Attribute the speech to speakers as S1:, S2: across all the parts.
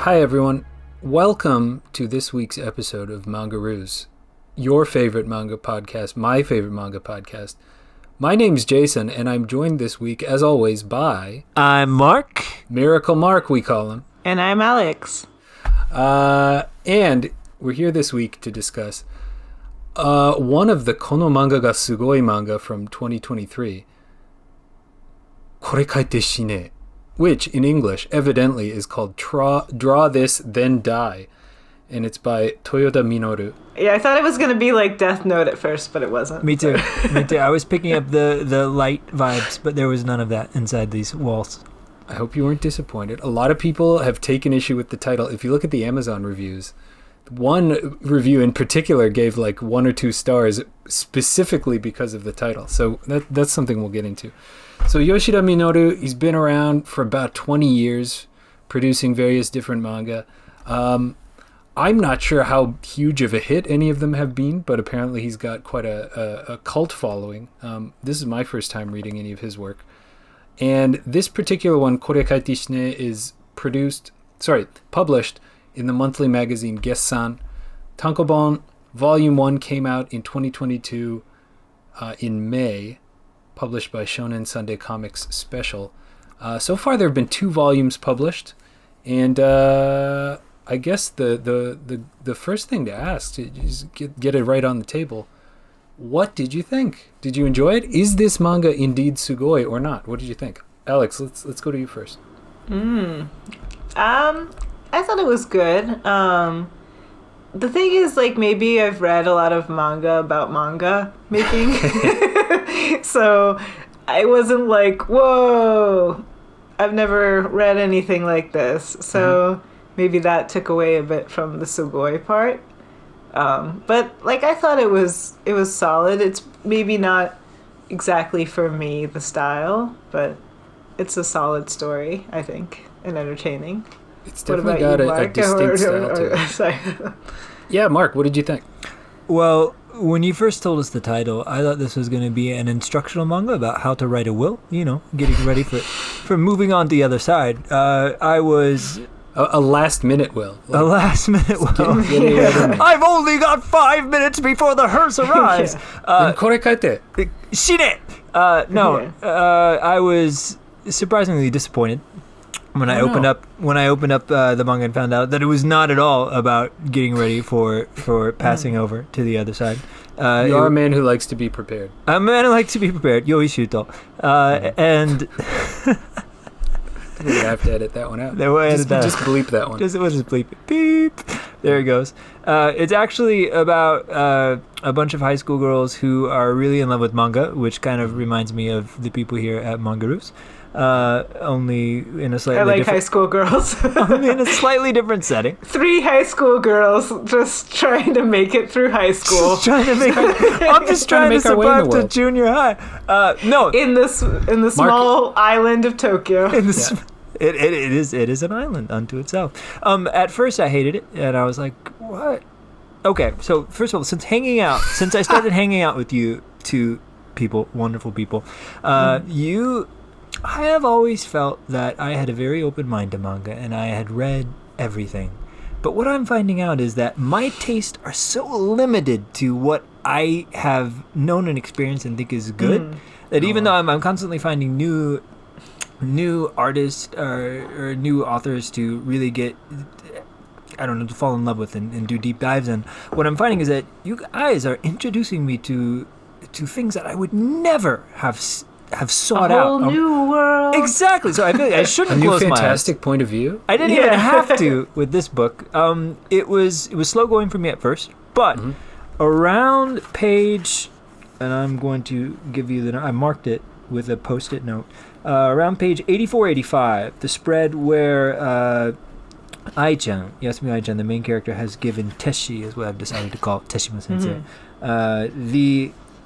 S1: Hi everyone, welcome to this week's episode of Mangaroos, your favorite manga podcast, my favorite manga podcast. My name's Jason, and I'm joined this week, as always, by...
S2: I'm Mark.
S1: Miracle Mark, we call him.
S3: And I'm Alex.
S1: And we're here this week to discuss one of the Kono manga ga sugoi manga from 2023, Kore Kaite Shine, which in English evidently is called Draw This Then Die, and it's by Toyoda Minoru.
S3: Yeah, I thought it was going to be like Death Note at first, but it wasn't.
S2: Me too. Me too. I was picking up the light vibes, but there was none of that inside these walls.
S1: I hope you weren't disappointed. A lot of people have taken issue with the title. If you look at the Amazon reviews, one review in particular gave like 1 or 2 stars specifically because of the title. So that's something we'll get into. So Yoshida Minoru, he's been around for about 20 years producing various different manga. I'm not sure how huge of a hit any of them have been, but apparently he's got quite a cult following. This is my first time reading any of his work. And this particular one, Kore Kaite Shine, is published in the monthly magazine Gessan. Tankobon Volume 1 came out in 2022 in May, published by Shonen Sunday Comics Special. So far there have been 2 volumes published, and I guess the first thing to ask is get it right on the table. What did you think? Did you enjoy it? Is this manga indeed sugoi or not? What did you think? Alex, let's go to you first.
S3: I thought it was good. The thing is, like, maybe I've read a lot of manga about manga making. So I wasn't like, whoa, I've never read anything like this. So maybe that took away a bit from the sugoi part. But like, I thought it was solid. It's maybe not exactly for me, the style, but it's a solid story, I think, and entertaining.
S1: It's definitely got a distinct style to it.
S3: Sorry.
S1: Yeah, Mark, what did you think?
S2: Well, when you first told us the title, I thought this was going to be an instructional manga about how to write a will, getting ready for moving on to the other side. I was...
S1: A last-minute will.
S2: A last-minute will. I've only got 5 minutes before the hearse arrives.
S1: Kore Kaite.
S2: Shine! I was surprisingly disappointed when I opened up the manga and found out that it was not at all about getting ready for passing over to the other side.
S1: You are a man who likes to be prepared.
S2: I'm a man who likes to be prepared. Yoi shuto. And...
S1: We're going to have to edit that one out.
S2: Just
S1: bleep that one.
S2: Just bleep it. Beep. There it goes. It's actually about a bunch of high school girls who are really in love with manga, which kind of reminds me of the people here at Mangaroos. Only in a slightly different...
S3: high school girls.
S2: Only in a slightly different setting.
S3: 3 high school girls just trying to make it through high school.
S2: I'm just trying to survive to junior high. No.
S3: In the small island of Tokyo.
S2: It is an island unto itself. At first I hated it, and I was like, what? Okay, so first of all, since I started hanging out with you 2 people, wonderful people, I have always felt that I had a very open mind to manga, and I had read everything. But what I'm finding out is that my tastes are so limited to what I have known and experienced and think is good, that even though I'm constantly finding new artists or new authors to really get, to fall in love with and do deep dives in, what I'm finding is that you guys are introducing me to things that I would never have sought out.
S3: A whole new world.
S2: Exactly. So I feel like I shouldn't close my eyes.
S1: Fantastic point of view.
S2: I didn't even have to with this book. It was slow going for me at first, but around page, and I'm going to give you I marked it with a post-it note. Around page 84-85, the spread where Ai-chan, Yasumi Ai-chan, the main character, has given Teshi, is what I've decided to call it, Teshima-sensei,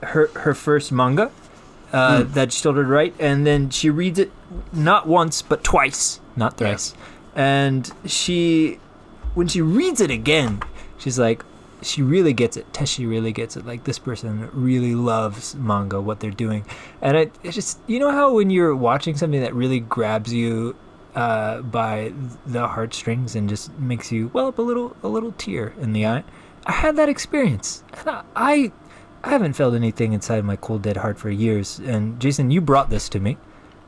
S2: her first manga that she told her to write, and then she reads it not once but twice, not thrice. And when she reads it again, she's like, she really gets it. Teshi really gets it. Like, this person really loves manga, what they're doing. And it just, how when you're watching something that really grabs you by the heartstrings and just makes you well up a little tear in the eye. I had that experience, and I haven't felt anything inside my cold dead heart for years. And Jason, you brought this to me.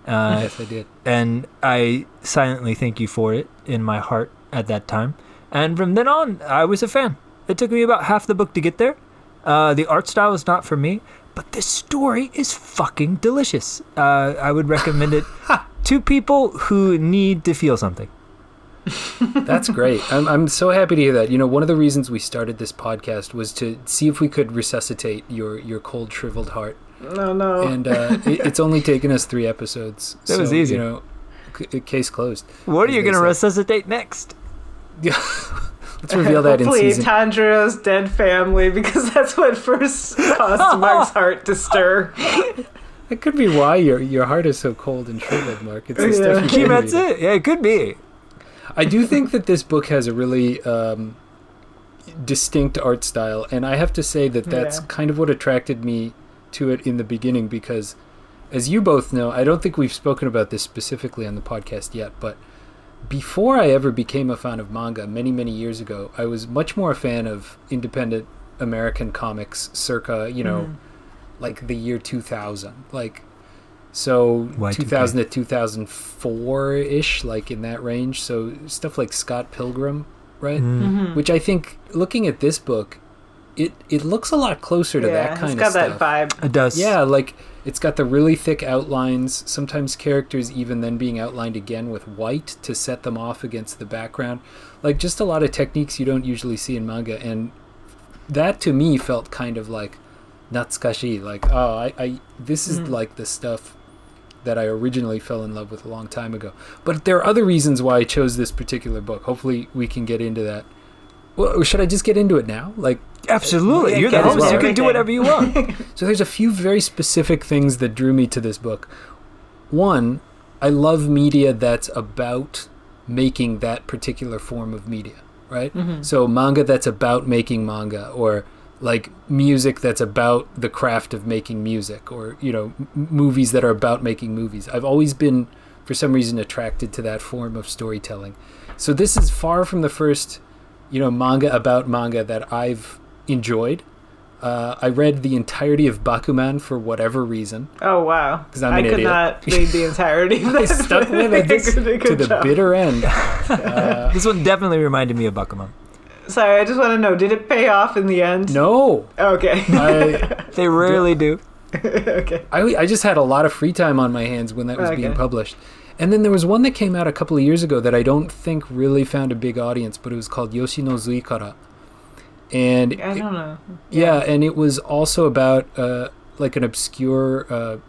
S1: Yes, I did.
S2: And I silently thank you for it in my heart at that time. And from then on, I was a fan. It took me about half the book to get there. The art style is not for me, but this story is fucking delicious. I would recommend it to people who need to feel something.
S1: That's great. I'm so happy to hear that. You know, one of the reasons we started this podcast was to see if we could resuscitate your cold, shriveled heart.
S3: No.
S1: And it's only taken us 3 episodes.
S2: That was easy.
S1: You know, case closed.
S2: What are you going to resuscitate next?
S1: Yeah. Let's reveal that
S3: Hopefully
S1: in season.
S3: Tanjiro's dead family, because that's what first caused Mark's heart to stir.
S1: That could be why your heart is so cold and shriveled, Mark. It's the stuff you
S2: That's it. Yeah, it could be.
S1: I do think that this book has a really distinct art style, and I have to say that that's kind of what attracted me to it in the beginning, because as you both know, I don't think we've spoken about this specifically on the podcast yet, but before I ever became a fan of manga many, many years ago, I was much more a fan of independent American comics circa, like the year 2000. Like, so
S2: Y2K.
S1: 2000 to 2004-ish, like in that range. So stuff like Scott Pilgrim, right?
S3: Mm-hmm.
S1: Which I think, looking at this book, it looks a lot closer to that kind of stuff.
S3: It's got that vibe.
S2: It does.
S1: Yeah, like it's got the really thick outlines, sometimes characters even then being outlined again with white to set them off against the background. Like just a lot of techniques you don't usually see in manga, and that to me felt kind of like natsukashi, like I this is like the stuff that I originally fell in love with a long time ago. But there are other reasons why I chose this particular book. Hopefully we can get into that. Well, should I just get into it now? Like,
S2: absolutely. You're the host. You can do whatever you want.
S1: So there's a few very specific things that drew me to this book. One, I love media that's about making that particular form of media, right? Mm-hmm. So manga that's about making manga, or like music that's about the craft of making music, or, movies that are about making movies. I've always been, for some reason, attracted to that form of storytelling. So this is far from the first manga about manga that I've enjoyed. I read the entirety of Bakuman for whatever reason.
S3: Oh, wow.
S1: Because I'm an idiot.
S3: I could not read the entirety of that.
S1: I stuck with it to the bitter end.
S2: This one definitely reminded me of Bakuman.
S3: Sorry, I just want to know, did it pay off in the end?
S1: No.
S3: Okay.
S2: They rarely do.
S3: Okay.
S1: I just had a lot of free time on my hands when that was being published. And then there was one that came out a couple of years ago that I don't think really found a big audience, but it was called Yoshino Zuikara. And
S3: I don't know.
S1: Yeah, and it was also about like an obscure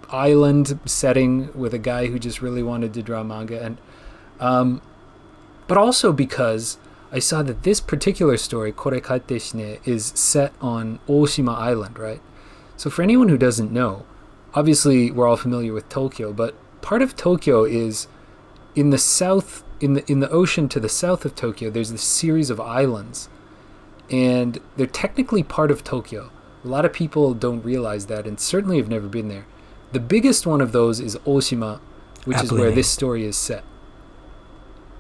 S1: island setting with a guy who just really wanted to draw manga. And but also because I saw that this particular story, Kore Kaite Shine, is set on Oshima Island, right? So for anyone who doesn't know, obviously we're all familiar with Tokyo, but part of Tokyo is in the south, in the ocean to the south of Tokyo. There's this series of islands, and they're technically part of Tokyo. A lot of people don't realize that, and certainly have never been there. The biggest one of those is Oshima, which is where this story is set.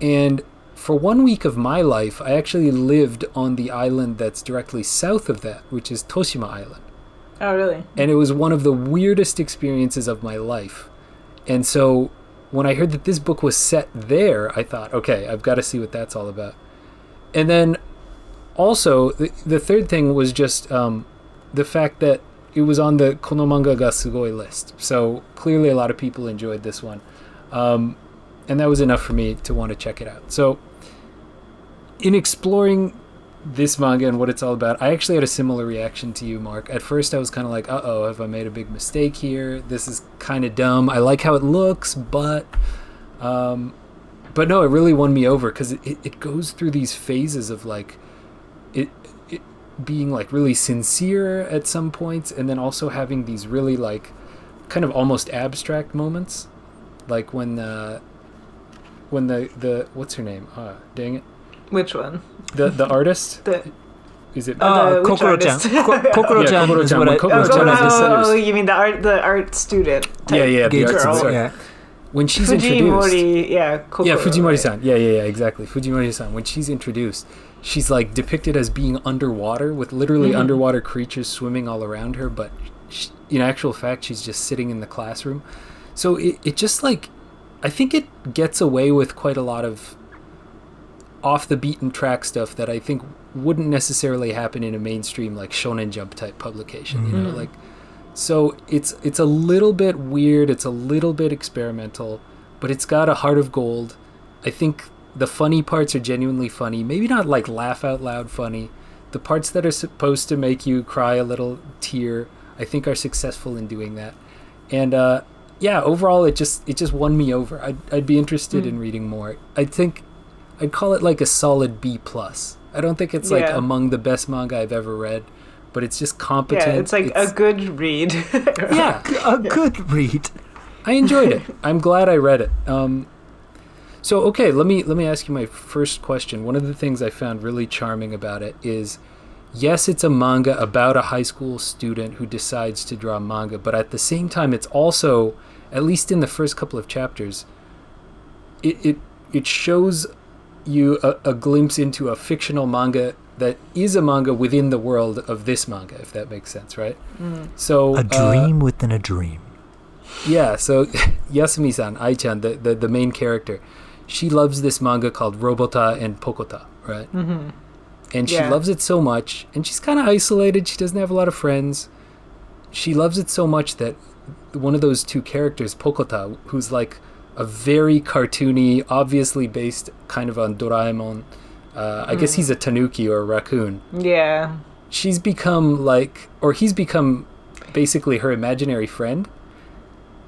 S1: And for 1 week of my life, I actually lived on the island that's directly south of that, which is Toshima Island.
S3: Oh, really?
S1: And it was one of the weirdest experiences of my life. And so when I heard that this book was set there, I thought, okay, I've got to see what that's all about. And then also, the third thing was just the fact that it was on the Kono Manga ga Sugoi list. So clearly a lot of people enjoyed this one. And that was enough for me to want to check it out. So in exploring this manga and what it's all about, I actually had a similar reaction to you, Mark. At first I was kind of like, uh-oh, have I made a big mistake here? This is kind of dumb. I like how it looks, but no, it really won me over, because it goes through these phases of like it being like really sincere at some points, and then also having these really like kind of almost abstract moments, like when the what's her name? Dang it.
S3: Which one?
S1: The artist? Is it
S2: Kokoro-chan? Kokoro-chan is what
S1: Kokoro-chan
S3: Oh, you mean the art student type
S1: the art
S3: girl.
S1: student.
S2: Yeah.
S1: when she's introduced.
S3: Kokoro,
S1: Yeah, Fujimori-san. Yeah, exactly. Fujimori-san. When she's introduced, she's like depicted as being underwater with literally underwater creatures swimming all around her, but in actual fact, she's just sitting in the classroom. So it just like, I think it gets away with quite a lot of off the beaten track stuff that I think wouldn't necessarily happen in a mainstream like Shonen Jump type publication, you know, like. So it's a little bit weird, it's a little bit experimental, but it's got a heart of gold. I think the funny parts are genuinely funny, maybe not like laugh out loud funny. The parts that are supposed to make you cry a little tear, I think are successful in doing that. And overall it just won me over. I'd be interested in reading more. I think I'd call it like a solid B+. I don't think it's like among the best manga I've ever read, but it's just competent.
S3: Yeah, it's like a good read.
S2: A good read.
S1: I enjoyed it. I'm glad I read it. So okay, let me ask you my first question. One of the things I found really charming about it is, yes, it's a manga about a high school student who decides to draw manga, but at the same time, it's also, at least in the first couple of chapters, it shows you a glimpse into a fictional manga that is a manga within the world of this manga, if that makes sense, right? So
S2: a dream within a dream.
S1: Yeah, so Yasumi-san, Ai-chan, the main character, she loves this manga called Robota and Pokota, right? And she loves it so much, and she's kind of isolated, she doesn't have a lot of friends. She loves it so much that one of those two characters, Pokota, who's like a very cartoony, obviously based kind of on Doraemon, I guess he's a tanuki or a raccoon.
S3: Yeah.
S1: He's become basically her imaginary friend.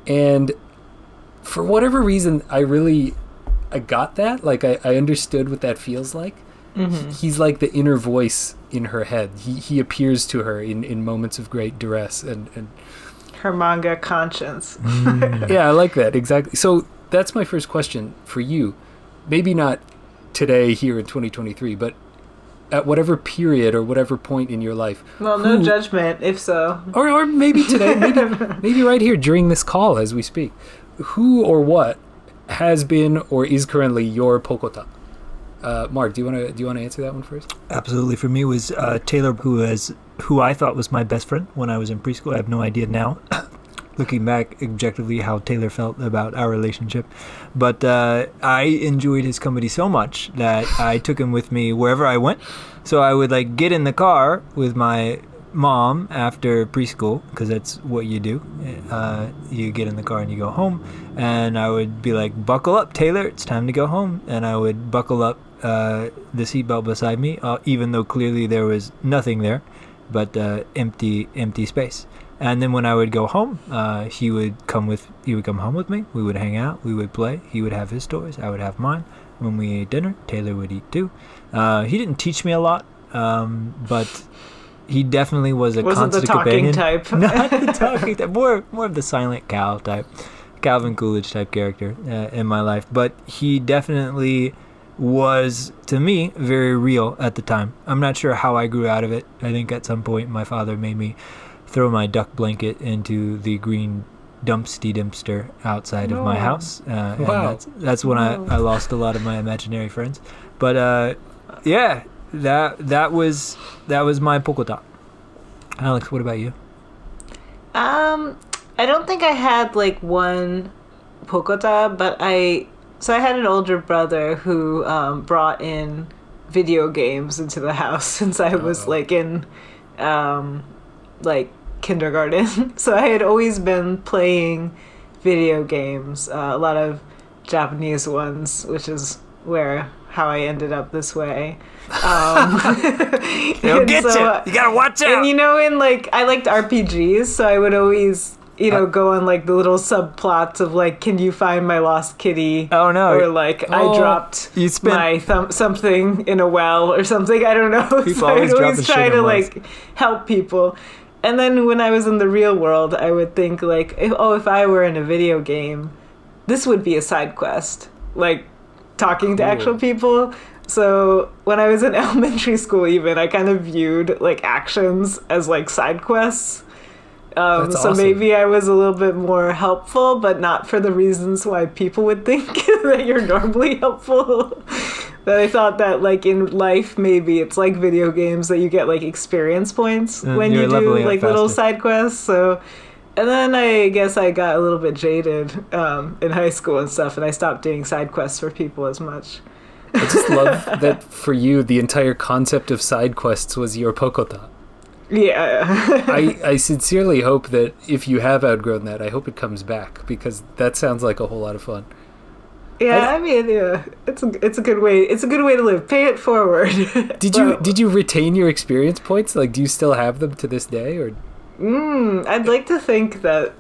S1: And for whatever reason, I got that. Like, I understood what that feels like. He's like the inner voice in her head. He appears to her in moments of great duress and
S3: her manga conscience.
S1: Yeah, I like that. Exactly. So that's my first question for you. Maybe not today here in 2023, but at whatever period or whatever point in your life.
S3: Well, no judgment, if so.
S1: Or maybe today, maybe right here during this call as we speak. Who or what has been or is currently your Pokota? Mark, do you want to answer that one first?
S2: Absolutely. For me, it was Taylor, who I thought was my best friend when I was in preschool. I have no idea now, looking back objectively, how Taylor felt about our relationship. But I enjoyed his company so much that I took him with me wherever I went. So I would like get in the car with my mom after preschool, because that's what you do. You get in the car and you go home. And I would be like, buckle up, Taylor, it's time to go home. And I would buckle up the seatbelt beside me, even though clearly there was nothing there but empty space. And then when I would go home, he would come home with me. We would hang out, we would play. He would have his toys, I would have mine. When we ate dinner, Taylor would eat too. He didn't teach me a lot, but he definitely was a constant companion.
S3: Wasn't the talking
S2: type. Not the talking type. More of the silent Cal type, Calvin Coolidge type character in my life. But he definitely was, to me, very real at the time. I'm not sure how I grew out of it. I think at some point my father made me throw my duck blanket into the green dumpster outside of my house.
S1: Wow.
S2: And that's when I lost a lot of my imaginary friends. But yeah, that was my Pokota. Alex, what about you?
S3: I don't think I had like one Pokota, but I had an older brother who brought in video games into the house since I was like in like kindergarten. So I had always been playing video games, a lot of Japanese ones, which is how I ended up this way.
S2: They'll get you. You gotta watch out.
S3: And in like, I liked RPGs, so I would always go on like the little subplots of like, can you find my lost kitty?
S2: Oh no!
S3: Or like, I dropped my something in a well or something. I don't know. So I'd always try to like help people. And then when I was in the real world, I would think like, if I were in a video game, this would be a side quest, like talking to actual people. So when I was in elementary school, even, I kind of viewed like actions as like side quests.
S1: That's
S3: So
S1: awesome.
S3: maybe I was a little bit more helpful, but not for the reasons why people would think that you're normally helpful. That I thought that, like, in life, maybe it's like video games that you get, like, experience points when
S2: you're
S3: you do,
S2: leveling up
S3: like, little
S2: faster.
S3: side quests. So, and then I guess I got a little bit jaded in high school and stuff, and I stopped doing side quests for people as much.
S1: I just love that for you, the entire concept of side quests was your pokota.
S3: Yeah.
S1: I sincerely hope that if you have outgrown that, I hope it comes back, because that sounds like a whole lot of fun.
S3: Yeah, I mean, yeah, it's a good way. It's a good way to live. Pay it forward.
S1: Did you retain your experience points? Like, do you still have them to this day, or?
S3: I'd like to think that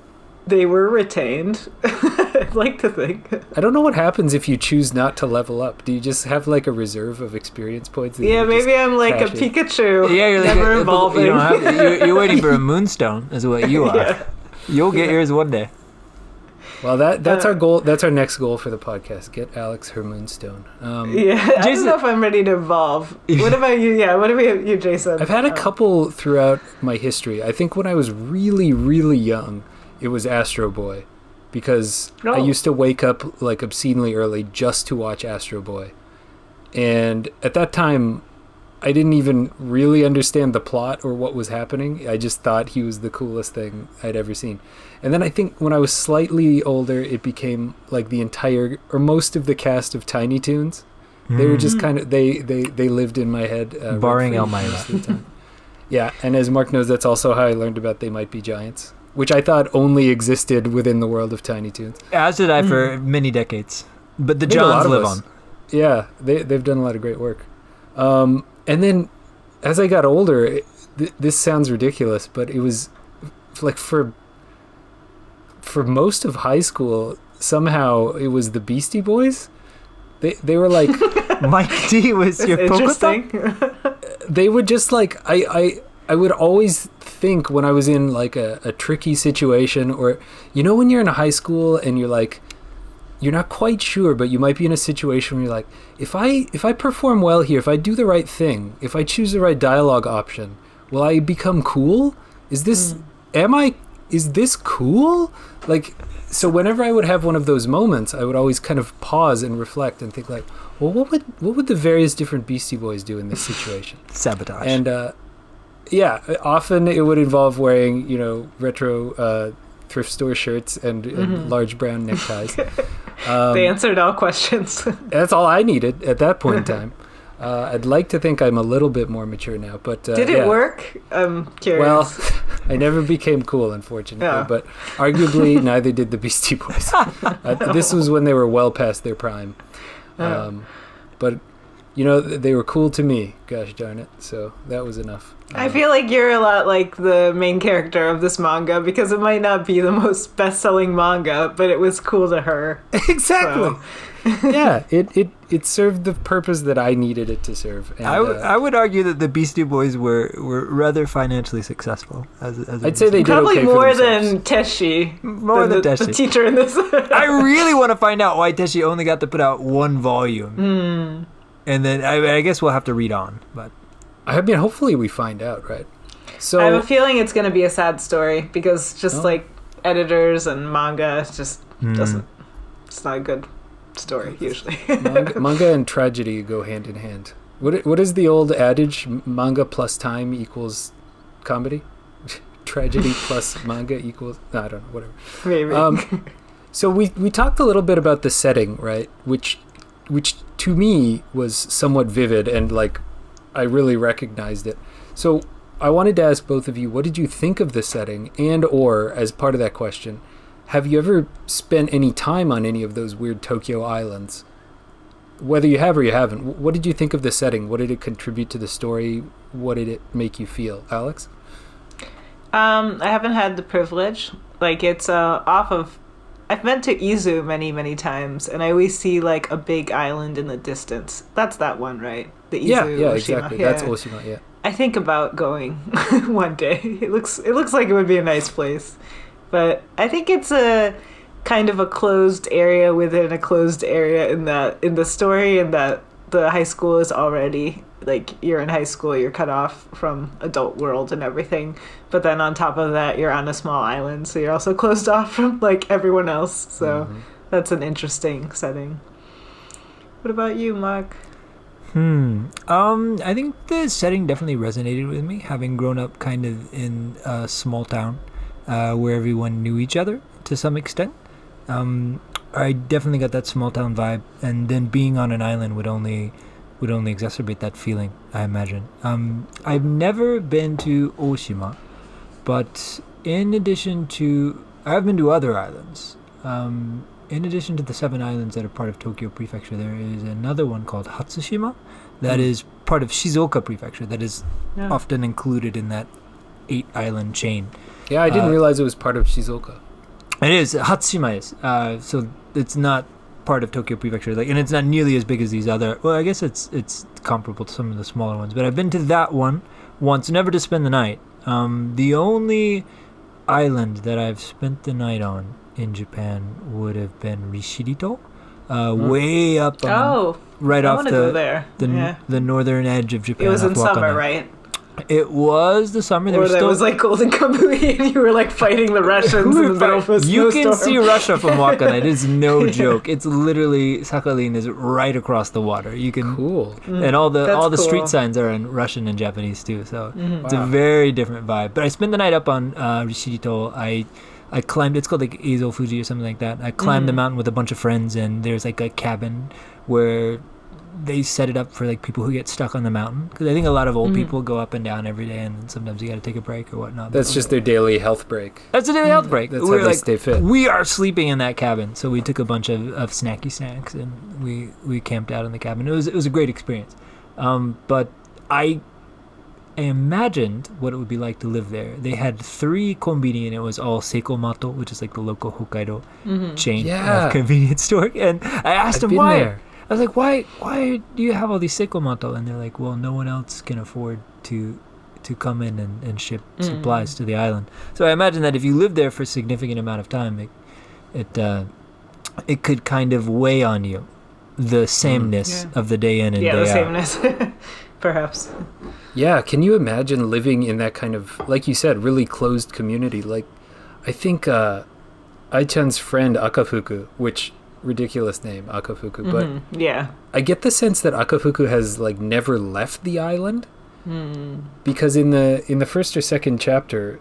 S3: they were retained. I'd like to think.
S1: I don't know what happens if you choose not to level up. Do you just have like a reserve of experience points? That
S3: Yeah,
S1: you just
S3: maybe I'm like a
S1: cash in?
S3: Pikachu.
S2: Yeah, you're like
S3: never evolving.
S2: You don't have, you're waiting for a moonstone, is what you are.
S3: Yeah.
S2: You'll get yours one day.
S1: Well, that's our goal. That's our next goal for the podcast. Get Alex her moonstone.
S3: Yeah, I don't know if I'm ready to evolve. What about you? Yeah, what about you, Jason?
S1: I've had a couple throughout my history. I think when I was really, really young, it was Astro Boy, because I used to wake up like obscenely early just to watch Astro Boy. And at that time, I didn't even really understand the plot or what was happening. I just thought he was the coolest thing I'd ever seen. And then I think when I was slightly older, it became like the entire or most of the cast of Tiny Toons. They were just kind of they lived in my head,
S2: Barring
S1: rent-free most of the time. Yeah, and as Mark knows, that's also how I learned about They Might Be Giants, which I thought only existed within the world of Tiny Toons.
S2: As did I for many decades. But the
S1: I think a lot
S2: Johns
S1: of
S2: live
S1: us.
S2: on.
S1: Yeah, they've done a lot of great work. And then as I got older, this sounds ridiculous, but it was like for most of high school, somehow it was the Beastie Boys. They were like
S2: Mike D was your
S3: Interesting.
S2: Pokemon?
S1: they would just like I would always think when I was in like a tricky situation, or when you're in a high school and you're like you're not quite sure, but you might be in a situation where you're like, if I perform well here, if I do the right thing, if I choose the right dialogue option, will I become cool? Is this is this cool? Like, so whenever I would have one of those moments, I would always kind of pause and reflect and think like, well, what would the various different Beastie Boys do in this situation?
S2: Sabotage.
S1: And yeah, often it would involve wearing, retro thrift store shirts and large brown neckties.
S3: They answered all questions.
S1: That's all I needed at that point in time. I'd like to think I'm a little bit more mature now, but
S3: Did it work? I'm curious.
S1: Well, I never became cool, unfortunately,
S3: Yeah.
S1: but arguably neither did the Beastie Boys. This was when they were well past their prime. But, they were cool to me, gosh darn it, so that was enough.
S3: I feel like you're a lot like the main character of this manga, because it might not be the most best-selling manga, but it was cool to her.
S1: Exactly.
S3: So.
S1: Yeah, it served the purpose that I needed it to serve. And,
S2: I would argue that the Beastie Boys were rather financially successful.
S1: I'd say they did
S3: Probably
S1: okay for
S3: more
S1: themselves.
S3: than Teshi.
S2: More than
S3: the
S2: Teshi.
S3: teacher in this.
S2: I really want to find out why Teshi only got to put out one volume. And then I guess we'll have to read on. But
S1: I mean, hopefully we find out, right? So
S3: I have a feeling it's going to be a sad story, because just like editors and manga, it just doesn't. It's not a good story usually.
S1: manga and tragedy go hand in hand. What is the old adage? Manga plus time equals comedy. Tragedy plus manga equals I don't know, whatever.
S3: Maybe.
S1: So we talked a little bit about the setting, right? Which to me was somewhat vivid, and like I really recognized it. So I wanted to ask both of you, what did you think of the setting? And or as part of that question, have you ever spent any time on any of those weird Tokyo islands? Whether you have or you haven't, what did you think of the setting? What did it contribute to the story? What did it make you feel? Alex?
S3: I haven't had the privilege. Like, it's off of... I've been to Izu many, many times, and I always see, like, a big island in the distance. That's that one, right? The Izu,
S1: Yeah,
S3: Oshima.
S1: exactly.
S3: Yeah.
S1: That's Oshima, yeah.
S3: I think about going one day. It looks like it would be a nice place. But I think it's a kind of a closed area within a closed area in the story, and that the high school is already like you're in high school, you're cut off from adult world and everything, but then on top of that you're on a small island, so you're also closed off from like everyone else. So that's an interesting setting. What about you, Mark?
S2: I think the setting definitely resonated with me, having grown up kind of in a small town where everyone knew each other to some extent. I definitely got that small town vibe, and then being on an island would only exacerbate that feeling, I imagine. I've never been to Oshima, but I've been to other islands. In addition to the 7 islands that are part of Tokyo Prefecture, there is another one called Hatsushima that is part of Shizuoka Prefecture that is often included in that 8-island chain.
S1: Yeah, I didn't realize it was part of Shizuoka.
S2: It is. Hatsushima is. So it's not part of Tokyo Prefecture, and it's not nearly as big as these other. Well, I guess it's comparable to some of the smaller ones. But I've been to that one once, never to spend the night. The only island that I've spent the night on in Japan would have been Rishirito, way up right off the northern edge of Japan.
S3: It was in summer, right?
S2: It was the summer.
S3: There was like Golden Kamuy and you were like fighting the Russians in the middle of a snowstorm.
S2: You can see Russia from Wakana. It is no joke. It's literally, Sakhalin is right across the water. You can and all the street signs are in Russian and Japanese too. So it's a very different vibe. But I spent the night up on Rishirito. I climbed, it's called like Eizo Fuji or something like that. I climbed the mountain with a bunch of friends, and there's like a cabin where they set it up for like people who get stuck on the mountain, because I think a lot of old people go up and down every day, and sometimes you got to take a break or whatnot.
S1: That's just their daily health break.
S2: That's a daily health break.
S1: That's how they stay fit.
S2: We are sleeping in that cabin, so we took a bunch of snacky snacks and we camped out in the cabin. It was a great experience. But I imagined what it would be like to live there. They had 3 konbini, and it was all Seikomato, which is like the local Hokkaido chain of convenience store. And I asked them why. There. I was like, why do you have all these Seikomato? And they're like, well, no one else can afford to come in and ship supplies to the island. So I imagine that if you live there for a significant amount of time, it could kind of weigh on you, the sameness of the day in and day out.
S3: Yeah, the sameness, perhaps.
S1: Yeah, can you imagine living in that kind of, like you said, really closed community? Like, I think Ai-chan's friend Akafuku, which ridiculous name, Akafuku, but I get the sense that Akafuku has like never left the island, because in the first or second chapter,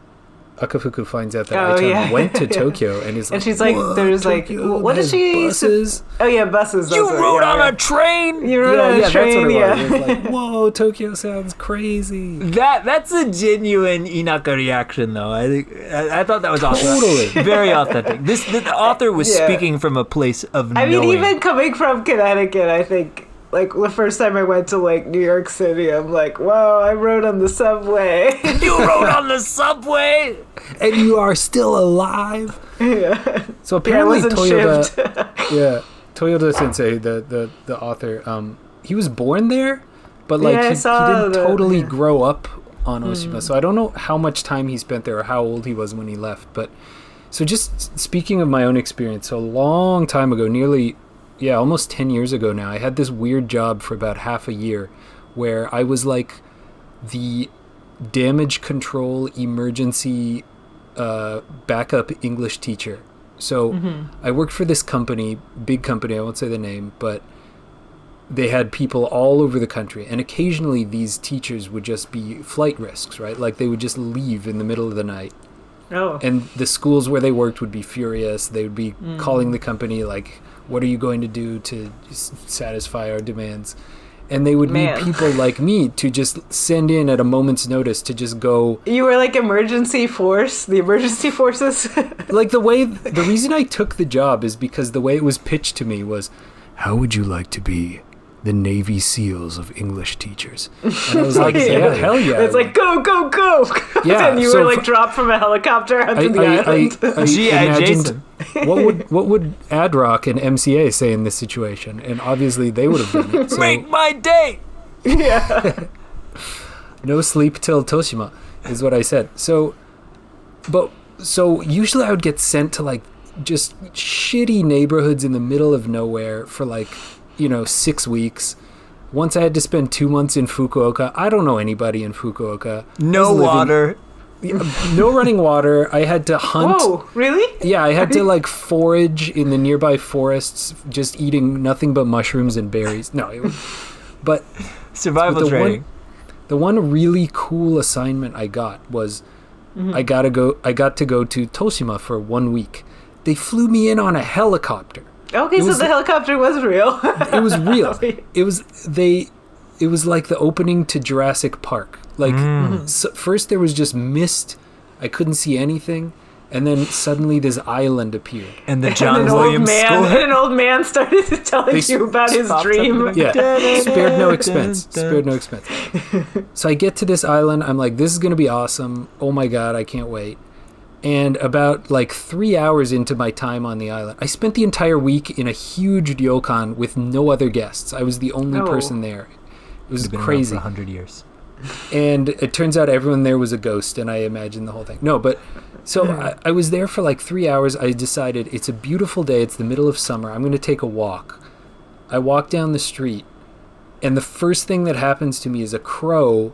S1: Akafuku finds out that Ai-chan went to Tokyo and is like, and
S3: she's like, there's
S1: Tokyo
S3: like, what did she?
S1: Buses.
S3: Oh yeah, buses.
S2: You rode on a train.
S3: You rode on a train.
S1: That's what it was. It was like, whoa, Tokyo sounds crazy.
S2: That's a genuine Inaka reaction, though. I thought that was awesome.
S1: Totally,
S2: very authentic. The author was speaking from a place of knowing.
S3: I mean, even coming from Connecticut, I think. Like, the first time I went to, like, New York City, I'm like, wow, I rode on the subway.
S2: You rode on the subway?
S1: And you are still alive?
S3: Yeah.
S1: So apparently Toyoda... Toyoda Sensei, the author, he was born there, but, like, he didn't totally grow up on Oshima. So I don't know how much time he spent there or how old he was when he left. But, so just speaking of my own experience, so a long time ago, almost 10 years ago now, I had this weird job for about half a year where I was like the damage control emergency backup English teacher. So I worked for this company, big company, I won't say the name, but they had people all over the country. And occasionally these teachers would just be flight risks, right? Like they would just leave in the middle of the night.
S3: Oh.
S1: And the schools where they worked would be furious. They would be calling the company like, what are you going to do to satisfy our demands? And they would need people like me to just send in at a moment's notice to just go.
S3: You were like emergency force, the emergency forces?
S1: Like the reason I took the job is because the way it was pitched to me was, how would you like to be the Navy SEALs of English teachers? And I was like, hell yeah.
S3: It's like, go, go, go.
S1: Yeah.
S3: And you were like dropped from a helicopter onto the island.
S2: I imagined
S1: what would Adrock and MCA say in this situation? And obviously they would have done it. So.
S2: Make my day!
S3: Yeah.
S1: No sleep till Toshima is what I said. So usually I would get sent to like just shitty neighborhoods in the middle of nowhere for like, 6 weeks. Once I had to spend 2 months in Fukuoka. I don't know anybody in Fukuoka.
S2: No water.
S1: No running water. I had to hunt.
S3: Whoa, really?
S1: Yeah, I had to like forage in the nearby forests, just eating nothing but mushrooms and berries. No, but
S2: Survival training.
S1: The one really cool assignment I got was I got to go to Toshima for 1 week. They flew me in on a helicopter.
S3: Okay, so the helicopter was real.
S1: It was real. It was like the opening to Jurassic Park. Like first there was just mist. I couldn't see anything. And then suddenly this island appeared.
S2: And the John Williams score.
S3: And an old man started telling you about his dream.
S1: Yeah, spared no expense. Spared no expense. So I get to this island. I'm like, this is going to be awesome. Oh my God, I can't wait. And about like 3 hours into my time on the island, I spent the entire week in a huge ryokan with no other guests. I was the only person there. It was crazy.
S2: For 100 years.
S1: And it turns out everyone there was a ghost, and I imagined the whole thing. No, but so I was there for like 3 hours. I decided it's a beautiful day. It's the middle of summer. I'm going to take a walk. I walk down the street, and the first thing that happens to me is a crow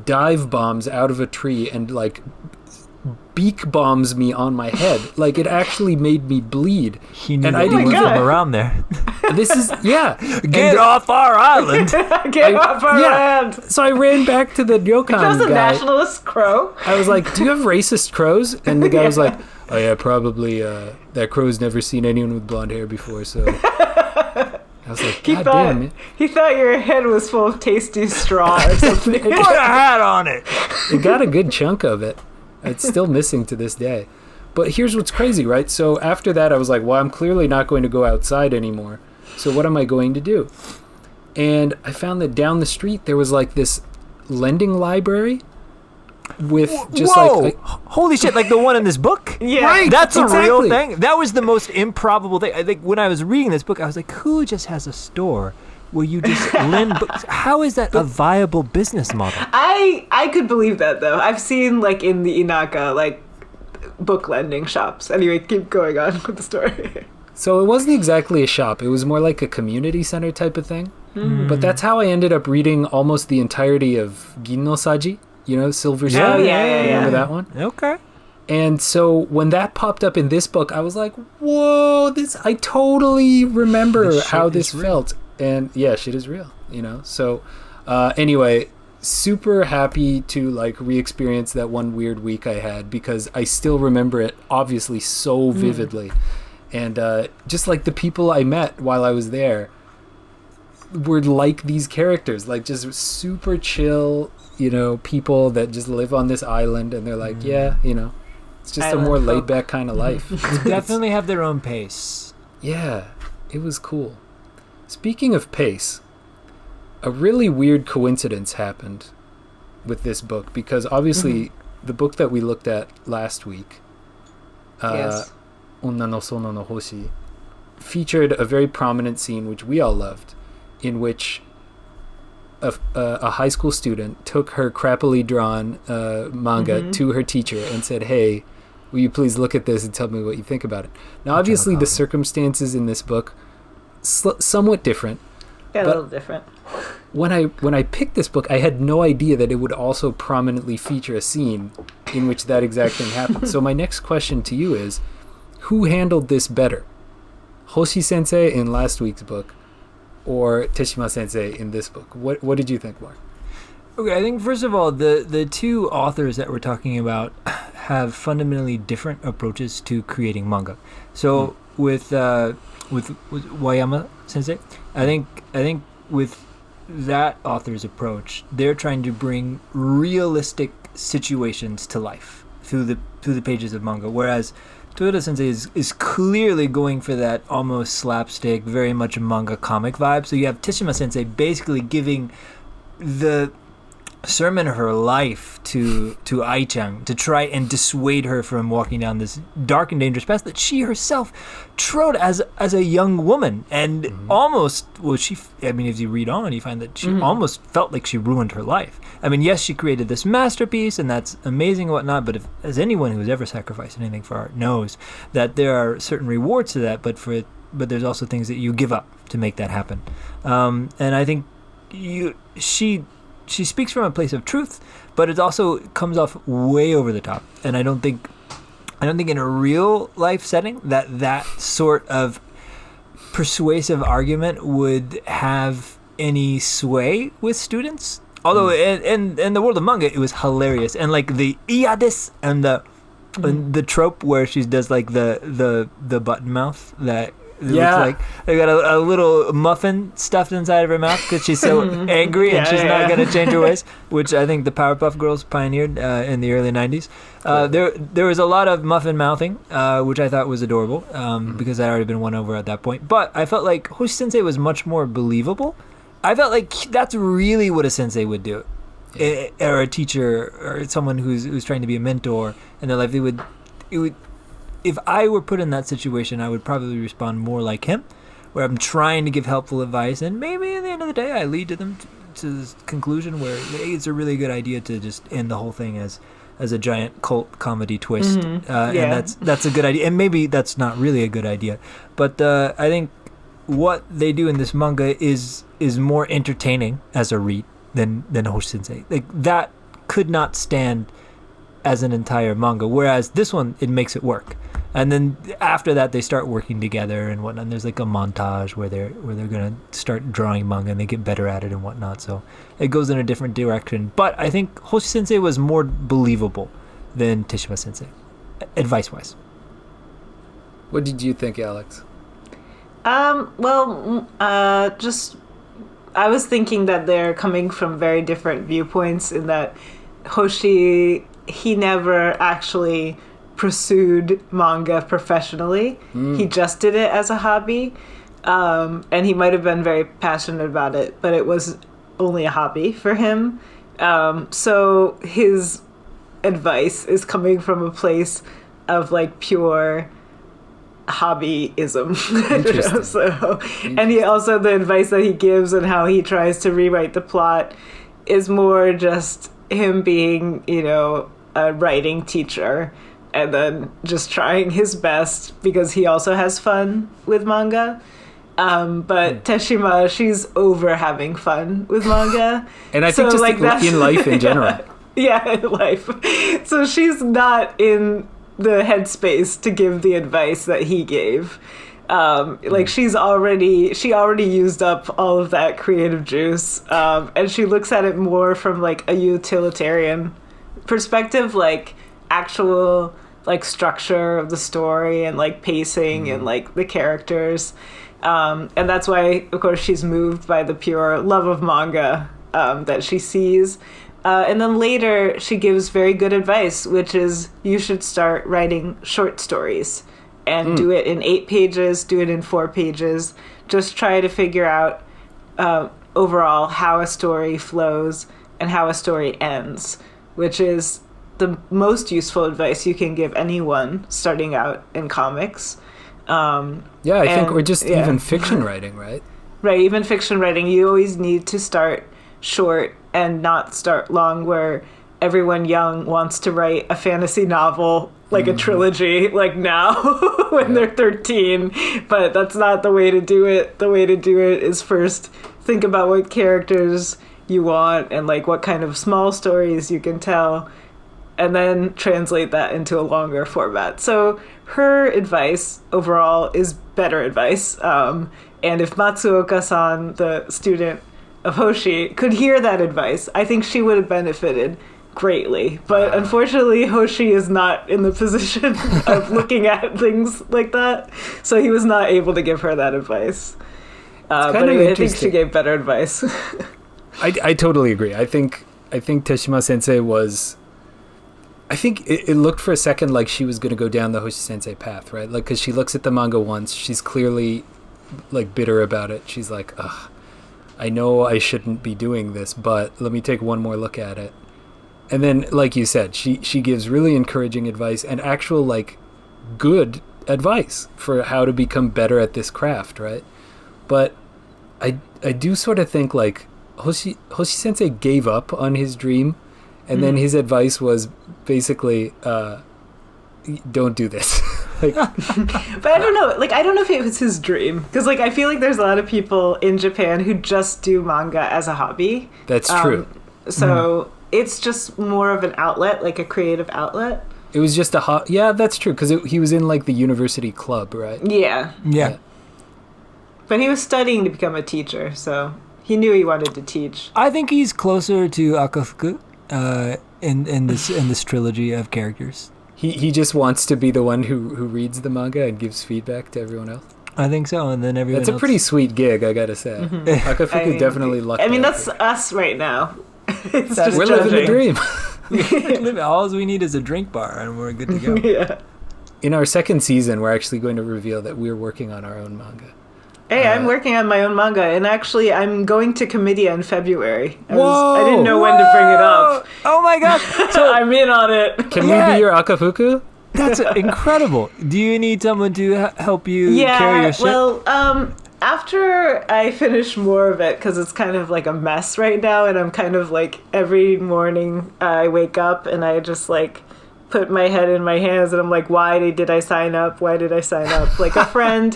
S1: dive bombs out of a tree and like beak bombs me on my head. Like, it actually made me bleed.
S2: He knew that you were from around there.
S1: This is, yeah.
S2: Get off our island.
S3: Get off our land.
S1: So I ran back to the ryokan guy.
S3: That was a nationalist crow.
S1: I was like, do you have racist crows? And the guy was like, oh yeah, probably that crow's never seen anyone with blonde hair before, so... I was like, God damn it.
S3: He thought your head was full of tasty straw or something.
S2: Put a hat on it.
S1: It got a good chunk of it. It's still missing to this day. But here's what's crazy, right? So after that, I was like, well, I'm clearly not going to go outside anymore. So what am I going to do? And I found that down the street, there was like this lending library with just
S2: holy shit, like the one in this book?
S3: Yeah.
S1: Right,
S2: That's
S1: exactly.
S2: a real thing. That was the most improbable thing. I think when I was reading this book, I was like, who just has a store where you just lend books? How is that a viable business model?
S3: I could believe that, though. I've seen, like, in the Inaka, like, book lending shops. Anyway, keep going on with the story.
S1: So it wasn't exactly a shop. It was more like a community center type of thing. But that's how I ended up reading almost the entirety of Gin no Saji. You know, Silver Spoon.
S3: Oh, yeah.
S1: Remember that one?
S2: Okay.
S1: And so when that popped up in this book, I was like, whoa, I totally remember how this felt. And yeah, shit is real, you know? So anyway, super happy to like re-experience that one weird week I had, because I still remember it obviously so vividly. And just like the people I met while I was there were like these characters, like just super chill, you know, people that just live on this island, and they're like, yeah, you know, it's just a more laid back kind of life.
S2: They definitely have their own pace.
S1: Yeah, it was cool. Speaking of pace, a really weird coincidence happened with this book, because obviously the book that we looked at last week,
S3: Yes.
S1: Onna no Sono no Hoshi, featured a very prominent scene which we all loved, in which a high school student took her crappily drawn manga to her teacher and said, hey, will you please look at this and tell me what you think about it? Now, obviously, the circumstances in this book somewhat different.
S3: Yeah, a little different.
S1: When I picked this book, I had no idea that it would also prominently feature a scene in which that exact thing happened. So my next question to you is, who handled this better? Hoshi Sensei in last week's book, or Teshima Sensei in this book? What did you think, Mark?
S2: Okay, I think first of all, the two authors that we're talking about have fundamentally different approaches to creating manga. So with Wayama Sensei, I think with that author's approach, they're trying to bring realistic situations to life through the pages of manga, whereas Toyoda Sensei is clearly going for that almost slapstick, very much a manga comic vibe. So you have Teshima Sensei basically giving the sermon of her life to Ai-chan to try and dissuade her from walking down this dark and dangerous path that she herself trod as a young woman, and almost, well, I mean, if you read on, you find that she almost felt like she ruined her life. I mean, yes, she created this masterpiece, and that's amazing and whatnot, but as anyone who's ever sacrificed anything for art knows that there are certain rewards to that, but there's also things that you give up to make that happen. And I think she speaks from a place of truth, but it also comes off way over the top. And I don't think in a real life setting that sort of persuasive argument would have any sway with students. Although in the world of manga, it was hilarious, and like the iades and the trope where she does like the button mouth that looks like they got a little muffin stuffed inside of her mouth because she's so angry and she's not going to change her ways, which I think the Powerpuff Girls pioneered in the early 90s. There was a lot of muffin mouthing, which I thought was adorable because I'd already been won over at that point. But I felt like Hoshi Sensei was much more believable. I felt like that's really what a sensei would do. Or a teacher or someone who's trying to be a mentor in their life. It would if I were put in that situation, I would probably respond more like him, where I'm trying to give helpful advice, and maybe at the end of the day I lead to them to this conclusion where it's a really good idea to just end the whole thing as a giant cult comedy twist. And that's a good idea, and maybe that's not really a good idea, but I think what they do in this manga is more entertaining as a read than Hoshi Sensei. Like that could not stand as an entire manga, whereas this one, it makes it work. And then after that, they start working together and whatnot. And there's like a montage where they're gonna start drawing manga and they get better at it and whatnot. So it goes in a different direction. But I think Hoshi Sensei was more believable than Teshima Sensei, advice-wise.
S1: What did you think, Alex?
S3: Just I was thinking that they're coming from very different viewpoints in that Hoshi, he never actually pursued manga professionally. He just did it as a hobby. And he might have been very passionate about it, but it was only a hobby for him. So his advice is coming from a place of like pure hobbyism. And he also, the advice that he gives and how he tries to rewrite the plot is more just him being, a writing teacher and then just trying his best because he also has fun with manga. But Teshima, she's over having fun with manga.
S1: And I think just like in life in general.
S3: Yeah, in life. So she's not in the headspace to give the advice that he gave. Like she already used up all of that creative juice. And she looks at it more from like a utilitarian perspective, like actual like structure of the story and like pacing and like the characters. And that's why, of course, she's moved by the pure love of manga that she sees. And then later, she gives very good advice, which is you should start writing short stories and do it in 8 pages, do it in 4 pages. Just try to figure out overall how a story flows and how a story ends, which is the most useful advice you can give anyone starting out in comics.
S1: I think, or just even fiction writing, right?
S3: Right, even fiction writing, you always need to start short and not start long, where everyone young wants to write a fantasy novel, like a trilogy, like now, when they're 13. But that's not the way to do it. The way to do it is first think about what characters you want and like what kind of small stories you can tell, and then translate that into a longer format. So her advice overall is better advice. And if Matsuoka-san, the student of Hoshi, could hear that advice, I think she would have benefited greatly. But unfortunately, Hoshi is not in the position of looking at things like that. So he was not able to give her that advice. But anyway, I think she gave better advice.
S1: I totally agree. I think Teshima Sensei was... I think it looked for a second like she was going to go down the Hoshi Sensei path, right? Like, because she looks at the manga once, she's clearly like bitter about it. She's like, ugh, I know I shouldn't be doing this, but let me take one more look at it. And then, like you said, she gives really encouraging advice and actual like good advice for how to become better at this craft, right? But I do sort of think like Hoshi Sensei gave up on his dream. And then his advice was basically, don't do this. Like,
S3: But I don't know. Like, I don't know if it was his dream. Because, like, I feel like there's a lot of people in Japan who just do manga as a hobby.
S1: that's true.
S3: So it's just more of an outlet, like a creative outlet.
S1: It was just yeah, that's true, because he was in like the university club, right?
S3: Yeah.
S2: Yeah.
S3: But he was studying to become a teacher, so he knew he wanted to teach.
S2: I think he's closer to Akafuku in this trilogy of characters.
S1: He just wants to be the one who reads the manga and gives feedback to everyone else.
S2: I think so, and then everyone
S1: That's a
S2: else.
S1: pretty sweet gig, I gotta say. Akafuku definitely lucked
S3: I mean,
S1: out
S3: that's
S1: here.
S3: us right now. It's just
S1: We're living the
S3: judging.
S1: dream.
S2: All we need is a drink bar, and we're good to go.
S3: Yeah.
S1: In our second season, we're actually going to reveal that we're working on our own manga.
S3: Hey, I'm working on my own manga, and actually, I'm going to Comedia in February. I didn't know when to bring it up.
S2: Oh my gosh!
S3: So I'm in on it.
S1: Can we be your Akafuku?
S2: That's incredible. Do you need someone to help you carry your ship?
S3: Well, after I finish more of it, because it's kind of like a mess right now, and I'm kind of like every morning I wake up and I just like put my head in my hands and I'm like, why did I sign up? Why did I sign up? Like a friend,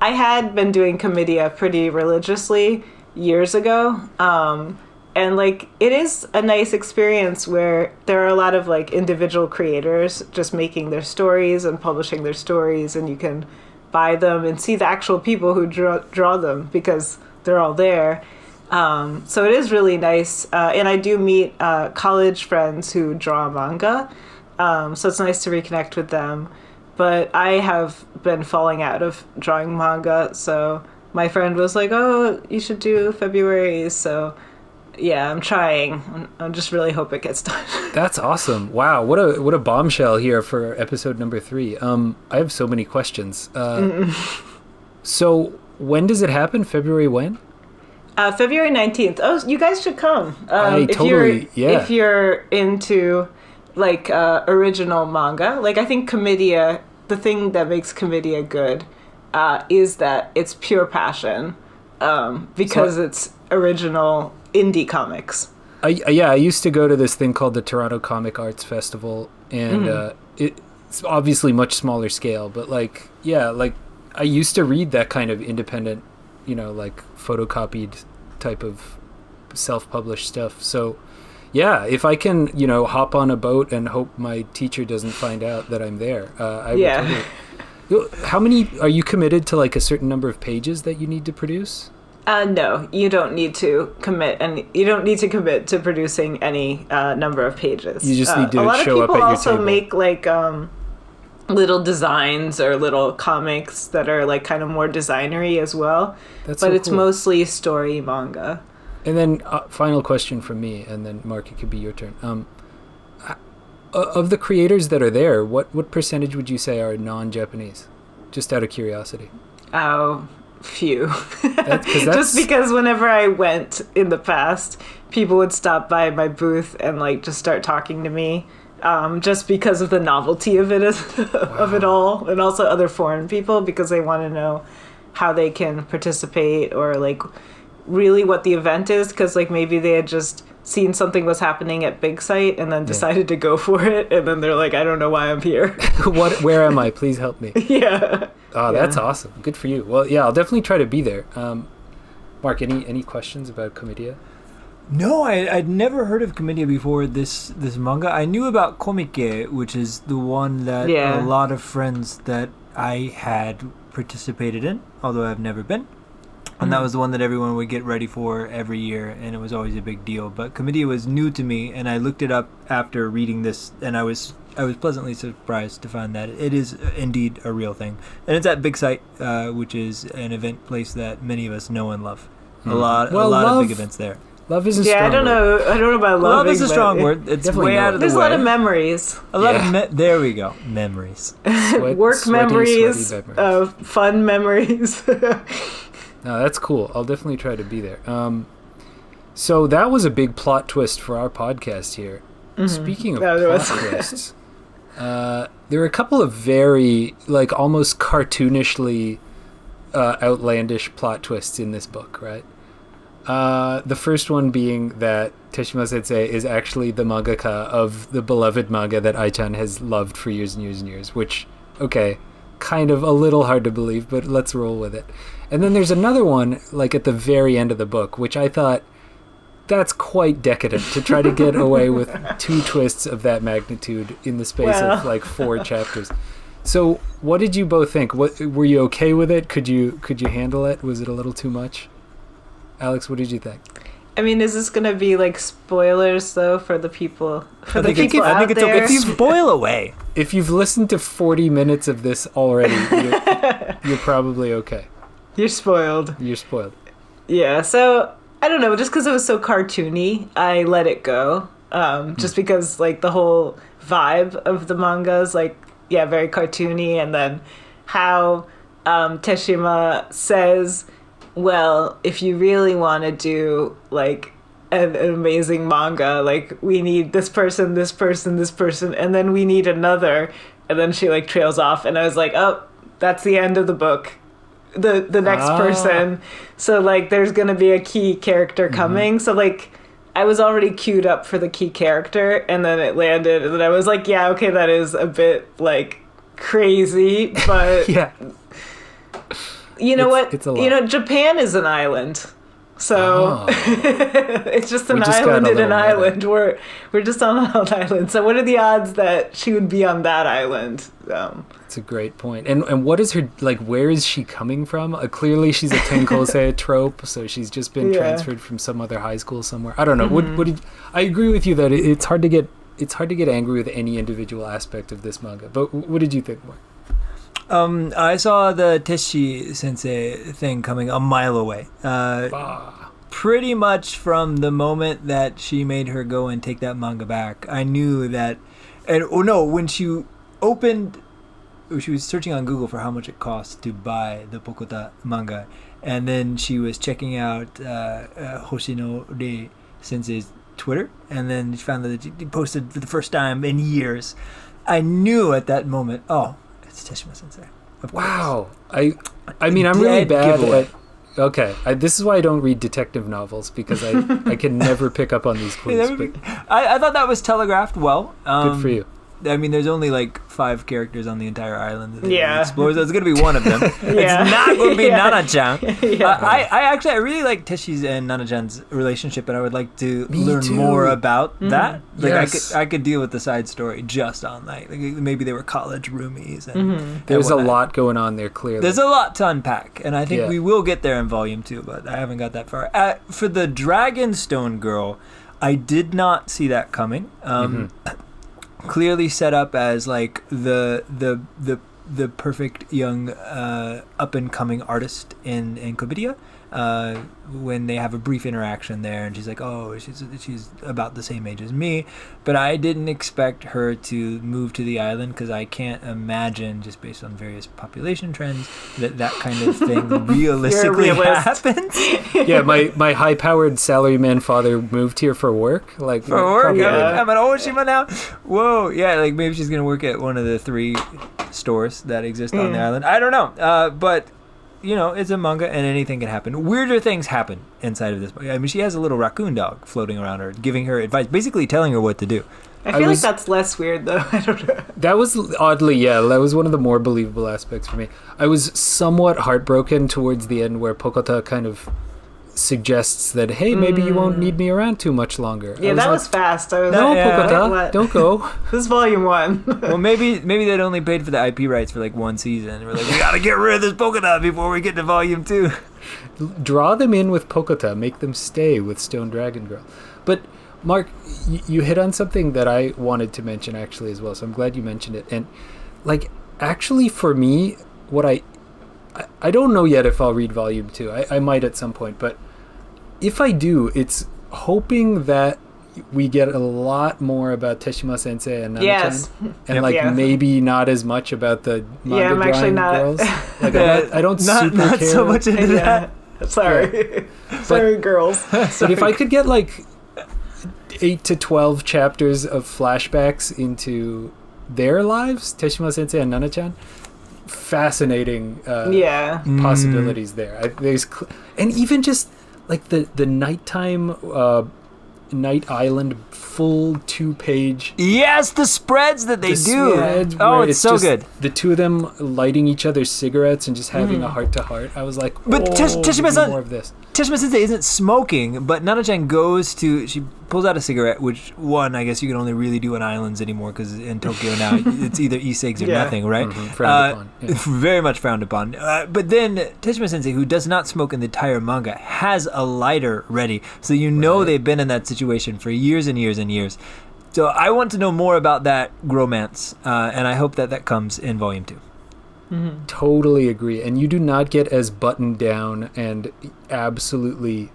S3: I had been doing Comedia pretty religiously years ago. And like it is a nice experience where there are a lot of like individual creators just making their stories and publishing their stories, and you can buy them and see the actual people who draw them because they're all there. So it is really nice. And I do meet college friends who draw manga. So it's nice to reconnect with them. But I have been falling out of drawing manga. So my friend was like, oh, you should do February. So yeah, I'm trying. I just really hope it gets done.
S1: That's awesome. Wow, what a bombshell here for episode number 3. I have so many questions. So when does it happen? February when?
S3: February 19th. Oh, you guys should come. If you're into like original manga. Like I think Comedia, the thing that makes Comedia good is that it's pure passion because it's original indie comics.
S1: I used to go to this thing called the Toronto Comic Arts Festival, and it's obviously much smaller scale, but like I used to read that kind of independent, like photocopied type of self-published stuff. So yeah, if I can, hop on a boat and hope my teacher doesn't find out that I'm there, I will totally. How many are you committed to? Like a certain number of pages that you need to produce?
S3: No, you don't need to commit, and you don't need to commit to producing any number of pages.
S1: You just need to
S3: show up at your table. A lot of people also make like little designs or little comics that are like kind of more designery as well. But it's mostly story manga.
S1: And then final question from me, and then Mark, it could be your turn. Of the creators that are there, what percentage would you say are non-Japanese? Just out of curiosity.
S3: Oh, few. Just because whenever I went in the past, people would stop by my booth and like just start talking to me, just because of the novelty of it of it all, and also other foreign people because they want to know how they can participate or like really what the event is, because like maybe they had just seen something was happening at Big Sight and then decided to go for it, and then they're like, I don't know why I'm here.
S1: Where am I? Please help me.
S3: Yeah.
S1: Oh, that's awesome. Good for you. Well, yeah, I'll definitely try to be there. Mark, any questions about Comedia?
S2: No, I'd never heard of Comedia before this manga. I knew about Komike, which is the one that a lot of friends that I had participated in, although I've never been. And that was the one that everyone would get ready for every year, and it was always a big deal. But Comedia was new to me, and I looked it up after reading this, and I was pleasantly surprised to find that it is indeed a real thing. And it's at Big Sight, which is an event place that many of us know and love. A lot of big events there.
S1: Love is a strong
S3: word. I don't know about love.
S2: Love is a strong word. It's way out of the way.
S3: There's a lot of memories.
S2: There we go. Memories.
S3: Work memories. Fun memories.
S1: No, that's cool. I'll definitely try to be there. So that was a big plot twist for our podcast here. Mm-hmm. Speaking of plot twists, there are a couple of very, like, almost cartoonishly outlandish plot twists in this book, right? The first one being that Teshima Sensei is actually the mangaka of the beloved manga that Ai-chan has loved for years and years and years, which, okay, kind of a little hard to believe, but let's roll with it. And then there's another one, like at the very end of the book, which I thought, that's quite decadent to try to get away with 2 twists of that magnitude in the space of like 4 chapters. So what did you both think? What were you okay with it? Could you handle it? Was it a little too much? Alex, what did you think?
S3: I mean, is this going to be like spoilers though for the people?
S2: I think it's okay if you spoil away.
S1: If you've listened to 40 minutes of this already, you're probably okay.
S3: You're spoiled.
S1: You're spoiled.
S3: Yeah, so I don't know, just because it was so cartoony, I let it go. Just because like the whole vibe of the manga is like, yeah, very cartoony, and then how Teshima says, well, if you really want to do like an amazing manga, like we need this person, this person, this person, and then we need another, and then she like trails off, and I was like, oh, that's the end of the book. The next person. So like there's gonna be a key character coming. So like I was already queued up for the key character, and then it landed, and then I was like, yeah, okay, that is a bit like crazy, but
S1: Yeah.
S3: you know what?
S1: It's a lot.
S3: You know, Japan is an island. So it's just an
S1: just got
S3: island
S1: a
S3: in an
S1: little
S3: island. We're just on an island. So what are the odds that she would be on that island?
S1: That's a great point. And what is her, like, where is she coming from? Clearly she's a Tenkosei trope, so she's just been transferred from some other high school somewhere. I don't know. What did I agree with you that it's hard to get angry with any individual aspect of this manga. But what did you think, Mark?
S2: I saw the Teshi Sensei thing coming a mile away. Pretty much from the moment that she made her go and take that manga back, I knew that. And when she opened, she was searching on Google for how much it costs to buy the Pokota manga, and then she was checking out Hoshino Rei Sensei's Twitter, and then she found that he posted for the first time in years. I knew at that moment, oh, it's Teshima Sensei.
S1: Wow. I mean, I'm really bad at... Okay. This is why I don't read detective novels, because I can never pick up on these clues.
S2: I thought that was telegraphed well.
S1: Good for you.
S2: I mean, there's only like 5 characters on the entire island that they explore, so it's going to be one of them.
S3: Yeah.
S2: It's not going to be Nana-chan.
S3: Yeah.
S2: I really like Teshi's and Nana-chan's relationship, and I would like to learn more about that. Like,
S1: yes.
S2: I could deal with the side story just on like maybe they were college roomies. And
S1: There's a lot going on there, clearly.
S2: There's a lot to unpack, and I think we will get there in volume 2, but I haven't got that far. For the Dragonstone girl, I did not see that coming. Clearly set up as like the perfect young up and coming artist in Covidia. When they have a brief interaction there, and she's like, oh, she's about the same age as me, but I didn't expect her to move to the island, because I can't imagine, just based on various population trends, that kind of thing realistically happens.
S1: Yeah, my high-powered salaryman father moved here for work. Like,
S2: for work? I'm an Oshima now? Whoa, yeah, like maybe she's gonna work at one of the 3 stores that exist on the island. I don't know, but you know, it's a manga and anything can happen. Weirder things happen inside of this. I mean, she has a little raccoon dog floating around her, giving her advice, basically telling her what to do.
S3: I feel like that's less weird, though. I don't know.
S1: That was oddly, that was one of the more believable aspects for me. I was somewhat heartbroken towards the end, where Pokota kind of suggests that, hey, maybe you won't need me around too much longer.
S3: Yeah, that was fast. I was
S1: no,
S3: like,
S1: Pokota, don't go.
S3: This is volume 1.
S2: Well, maybe they'd only paid for the IP rights for like 1 season. We're like, we gotta get rid of this Pokota before we get to volume 2.
S1: Draw them in with Pokota, make them stay with Stone Dragon Girl. But Mark, you hit on something that I wanted to mention actually as well, so I'm glad you mentioned it. And like, actually for me, what I don't know yet if I'll read volume 2. I might at some point, but if I do, it's hoping that we get a lot more about Teshima Sensei and Nana-chan, and maybe not as much about the manga
S3: I'm actually not.
S1: girls. Like, I don't super
S2: not
S1: care.
S2: so much into that.
S3: Sorry, sorry, girls.
S1: But if I could get like 8 to 12 chapters of flashbacks into their lives, Teshima Sensei and Nana-chan, fascinating possibilities there. And even just like the nighttime Night Island full 2-page.
S2: Yes, the spreads that they do.
S1: Spread
S2: Oh,
S1: where
S2: it's so
S1: just
S2: good.
S1: The two of them lighting each other's cigarettes and just having a heart to heart. I was like,
S2: But
S1: give me
S2: Teshima-san-
S1: more of this.
S2: Teshima Sensei isn't smoking, but Nana-chan she pulls out a cigarette, which one, I guess you can only really do on islands anymore, because in Tokyo now, it's either e-cigs or nothing, right?
S1: Frowned upon. Yeah.
S2: Very much frowned upon. But then Teshima Sensei, who does not smoke in the entire manga, has a lighter ready. So you know they've been in that situation for years and years and years. So I want to know more about that romance, and I hope that comes in volume 2.
S1: Totally agree. And you do not get as buttoned down and absolutely,